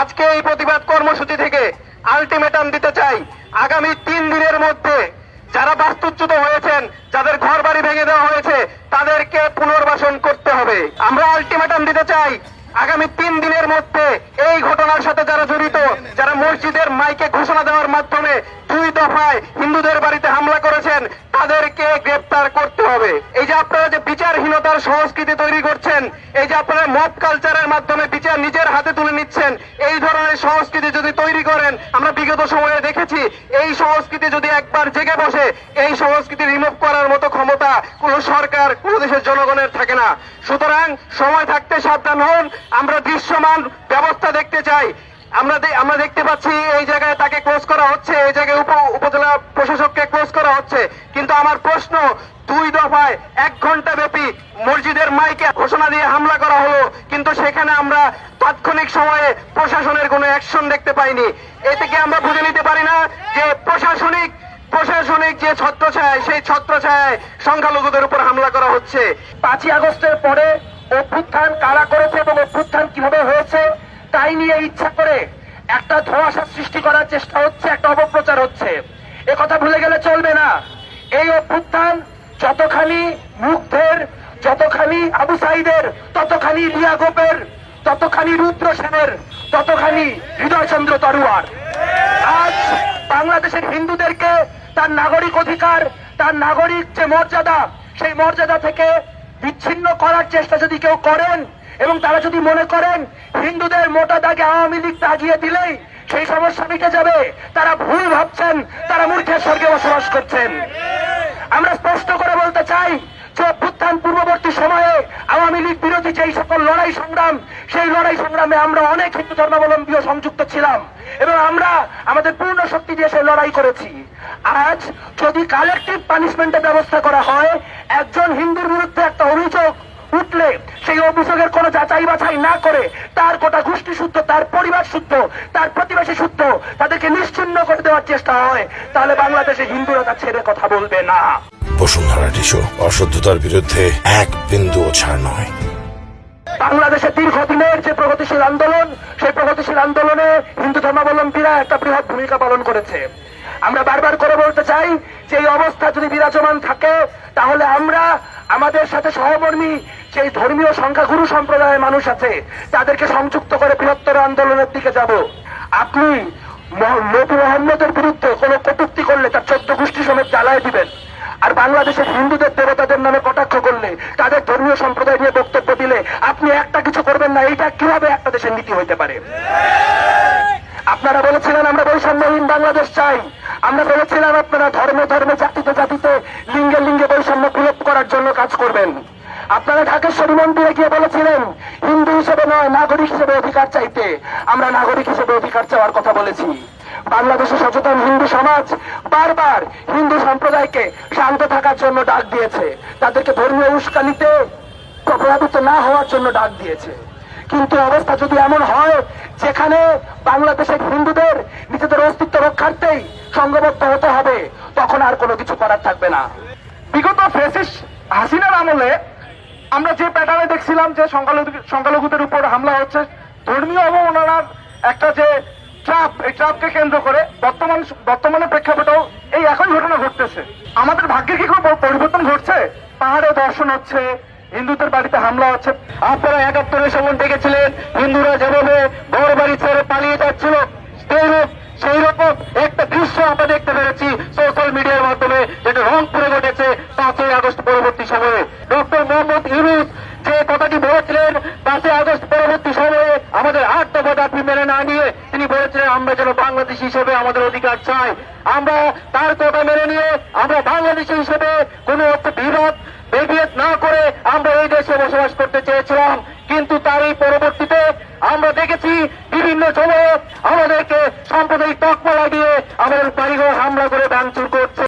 আজকে এই প্রতিবাদ কর্মসূচি থেকে আলটিমেটাম দিতে চাই, আগামী 3 দিনের মধ্যে যারা বাস্তুচ্যুত হয়েছেন, যাদের ঘর বাড়ি ভেঙে দেওয়া হয়েছে, তাদেরকে পুনর্বাসন করতে হবে। আমরা আলটিমেটাম দিতে চাই, আগামী 3 দিনের মধ্যে এই ঘটনার সাথে যারা জড়িত, যারা মসজিদের মাইকে ঘোষণা দেওয়ার মাধ্যমে 2 দফায় হিন্দুদের বাড়িতে হামলা করেছেন, তাদেরকে গ্রেপ্তার করতে হবে। এই যে আপনারা যে বিচারহীনতার সংস্কৃতি তৈরি করছেন, এই যে আপনারা মব কালচারের মাধ্যমে বিচার নিজের হাতে তুলে নিচ্ছেন, এই ধরনের সংস্কৃতি যদি তৈরি করেন, আমরা বিগত সময়ে দেখেছি, এই সংস্কৃতি যদি একবার জেগে বসে, এই সংস্কৃতি রিমুভ করার মতো ক্ষমতা কোন সরকার, কোন দেশের জনগণের থাকে না। সুতরাং সময় থাকতে সাবধান হন। আমরা দৃশ্যমান ব্যবস্থা দেখতে চাই। আমরা দেখতে পাচ্ছি এই জায়গায় তাকে ক্লোজ করা হচ্ছে, এই জায়গায় উপজেলা প্রশাসককে ক্লোজ করা হচ্ছে, কিন্তু আমার প্রশ্ন, 2 দফায় 1 ঘন্টা ব্যাপী মসজিদের মাইকে ঘোষণা দিয়ে হামলা করা হলো, কিন্তু সেখানে আমরা তাৎক্ষণিক সময়ে প্রশাসনের কোনো অ্যাকশন দেখতে পাইনি। এ থেকে আমরা বুঝে নিতে পারি না যে প্রশাসনিক যে ছত্রছায়ায়, সেই ছত্রছায়ায় সংখ্যালঘুদের উপর হামলা করা হচ্ছে। 5ই আগস্টের পরে অভ্যুত্থান কারা করেছে এবং অভ্যুত্থান কিভাবে হয়েছে তাই নিয়ে ইচ্ছা করে একটা ধোঁয়াশা সৃষ্টি করার চেষ্টা হচ্ছে, একটা অপপ্রচার হচ্ছে। কথা ভুলে গেলে চলবে না। এই অভ্যুত্থান যতখানি মুগ্ধের, যতখানি আবু সাইদের, ততখানি লিয়া গোপের, ততখানি রুদ্র সেনের, ততখানি হৃদয়চন্দ্র তরুয়ার। আজ বাংলাদেশের হিন্দুদেরকে তার নাগরিক অধিকার, তার নাগরিক যে মর্যাদা, সেই মর্যাদা থেকে বিচ্ছিন্ন করার চেষ্টা যদি কেউ করেন এবং তারা যদি মনে করেন হিন্দুদের মোটা দাগে আওয়ামী লীগ দাগিয়ে দিলেই সেই সমস্যা মিটে যাবে, তারা ভুল ভাবছেন, তারা মূর্খের স্বর্গে বসবাস করছেন। আমরা স্পষ্ট করে বলতে চাই যে অভ্যুত্থান পূর্ববর্তী সময়ে আওয়ামী লীগ বিরোধী যেই সকল লড়াই সংগ্রাম, সেই লড়াই সংগ্রামে আমরা অনেক হিন্দু ধর্মাবলম্বীও সংযুক্ত ছিলাম এবং আমরা আমাদের পূর্ণ শক্তি দিয়ে সেই লড়াই করেছি। আজ যদি কালেকটিভ পানিশমেন্টের ব্যবস্থা করা হয়, একজন হিন্দুর বিরুদ্ধে একটা অভিযোগ উঠলে সেই অভিযোগের কোনো যাচাই বাছাই না করে তার গোটা গোষ্ঠী শুদ্ধ, তার পরিবার শুদ্ধ, তার প্রতিবেশী শুদ্ধ, তাদেরকে নিশ্চিহ্ন করে দেওয়ার চেষ্টা হয়, তাহলে বাংলাদেশে হিন্দুরা তা ছেড়ে কথা বলবে না। বসুন্ধরা টিস্যু অশুদ্ধতার বিরুদ্ধে 1 বিন্দুও ছাড় নয়। বাংলাদেশের দীর্ঘদিনের যে প্রগতিশীল আন্দোলন, সেই প্রগতিশীল আন্দোলনে হিন্দু ধর্মাবলম্বীরা একটা বৃহৎ ভূমিকা পালন করেছে। আমরা বারবার করে বলতে চাই যে এই অবস্থা যদি বিরাজমান থাকে, তাহলে আমরা আমাদের সাথে সহকর্মী সেই ধর্মীয় সংখ্যাগুরু সম্প্রদায়ের মানুষ আছে, তাদেরকে সংযুক্ত করে বৃহত্তর আন্দোলনের দিকে যাব। আপনি নবী মোহাম্মদের বিরুদ্ধে কোন কটূক্তি করলে তার 14 গোষ্ঠী সমেত জ্বালায় দিবেন, আর বাংলাদেশের হিন্দুদের দেবতাদের নামে কটাক্ষ করলে, তাদের ধর্মীয় সম্প্রদায় নিয়ে বক্তব্য দিলে আপনি একটা কিছু করবেন না। এইটা কিভাবে একটা দেশের নীতি হইতে পারে? আপনারা বলেছিলেন আমরা বৈষম্যহীন বাংলাদেশ চাই, আমরা বলেছিলাম আপনারা ধর্মে ধর্মে, জাতিতে জাতিতে, লিঙ্গে লিঙ্গে বৈষম্য বিলোপ করার জন্য কাজ করবেন। আপনারা ঢাকেশ্বরী মন্দিরে গিয়ে বলেছিলেন হিন্দু হিসেবে নয়, নাগরিক হিসেবে অধিকার চাইতে। আমরা নাগরিক হিসেবে অধিকার চাওয়ার কথা বলেছি। বাংলাদেশে সচেতন হিন্দু সমাজ বারবার হিন্দু সম্প্রদায়কে শান্ত থাকার জন্য ডাক দিয়েছে, তাদেরকে ধর্মীয় উস্কানিতে প্রভাবিত না হওয়ার জন্য ডাক দিয়েছে। কিন্তু অবস্থা যদি এমন হয় যেখানে বাংলাদেশের হিন্দুদের নিজেদের অস্তিত্ব রক্ষার্থেই সংঘবদ্ধ হতে হবে, তখন আর কোনো কিছু করার থাকবে না। বিগত ফ্যাসিস্ট হাসিনার আমলে আমরা যে প্যাটার্নে দেখছিলাম যে সংখ্যালঘুদের উপর হামলা হচ্ছে, ধর্মীয় অবমাননার একটা যে ট্রাপ, এই ট্রাপকে কেন্দ্র করে বর্তমানে প্রেক্ষাপটেও এই একই ঘটনা ঘটতেছে। আমাদের ভাগ্যের কি কোনো পরিবর্তন ঘটছে? পাহাড়ে ধর্ষণ হচ্ছে, হিন্দুদের বাড়িতে হামলা হচ্ছে। আপনারা 71-এর সময় দেখেছিলেন হিন্দুরা যেভাবে ঘর বাড়ি ছেড়ে পালিয়ে যাচ্ছিল, সেই রকম একটা দৃশ্য আমরা দেখতে পেরেছি সোশ্যাল মিডিয়ার মাধ্যমে, যেটা রংপুরে ঘটেছে 5ই আগস্ট পরবর্তী সময়ে। ডক্টর মোহাম্মদ ইউনূস যে কথাটি বলেছিলেন 5ই আগস্ট পরবর্তী সময়ে আমাদের 8 দফা দাবি মেনে না নিয়ে, তিনি বলেছিলেন আমরা যেন বাংলাদেশ হিসেবে আমাদের অধিকার চাই। আমরা তার কথা মেনে নিয়ে আমরা বাংলাদেশি হিসেবে কোন বিভাগ বেভিয়েট না করে আমরা এই দেশে বসবাস করতে চেয়েছিলাম, কিন্তু তারই পরবর্তীতে আমরা দেখেছি বিভিন্ন সময়ে আমাদেরকে সাম্প্রদায়িক তকমা লাগিয়ে আমাদের বাড়িঘর হামলা করে ভাঙচুর করছে।